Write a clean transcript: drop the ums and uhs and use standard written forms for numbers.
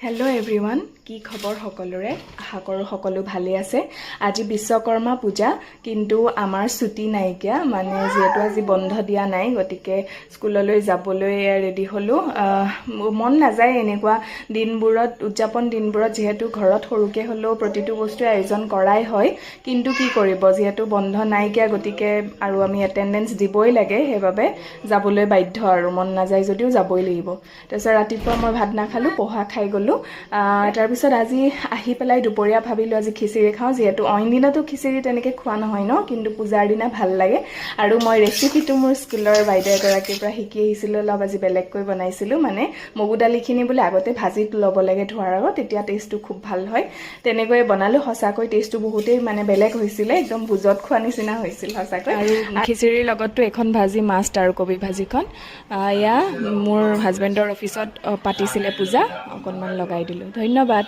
Hello' everyone, কি খবৰ সকলোৰে? আশা কৰোঁ সকলো ভালেই আছে। আজি বিশ্বকৰ্মা পূজা, কিন্তু আমাৰ ছুটি নাইকিয়া, মানে যিহেতু আজি বন্ধ দিয়া নাই, গতিকে স্কুললৈ যাবলৈ ৰেডি হ'লোঁ। মন নাযায় এনেকুৱা দিনবোৰত, উদযাপন দিনবোৰত, যিহেতু ঘৰত সৰুকৈ হ'লেও প্ৰতিটো বস্তুৱে আয়োজন কৰাই হয়, কিন্তু কি কৰিব, যিহেতু বন্ধ নাইকিয়া, গতিকে আৰু আমি এটেণ্ডেঞ্চ দিবই লাগে, সেইবাবে যাবলৈ বাধ্য আৰু মন নাযায় যদিও যাবই লাগিব। তাৰপিছত ৰাতিপুৱা মই ভাত নাখালোঁ, পোহা খাই গ'লোঁ। তাৰপিছত আজি আহি পেলাই দুপৰীয়া ভাবিলোঁ আজি খিচিৰি খাওঁ, যিহেতু অইন দিনতো খিচিৰি তেনেকৈ খোৱা নহয় ন, কিন্তু পূজাৰ দিনা ভাল লাগে। আৰু মই ৰেচিপিটো মোৰ স্কুলৰ বাইদেউ এগৰাকীৰ পৰা শিকি আহিছিলোঁ, অলপ আজি বেলেগকৈ বনাইছিলোঁ। মানে মগু দালিখিনি বোলে আগতে ভাজি ল'ব লাগে ধোৱাৰ আগত, তেতিয়া টেষ্টটো খুব ভাল হয়। তেনেকৈয়ে বনালোঁ, সঁচাকৈ টেষ্টটো বহুতেই মানে বেলেগ হৈছিলে, একদম ভোজত খোৱা নিচিনা হৈছিল সঁচাকৈ। আৰু খিচিৰিৰ লগততো এখন ভাজি মাষ্ট আৰু কবি ভাজিখন। এয়া মোৰ হাজবেণ্ডৰ অফিচত পাতিছিলে পূজা, অকণমান লগাই দিলোঁ। ধন্যবাদ।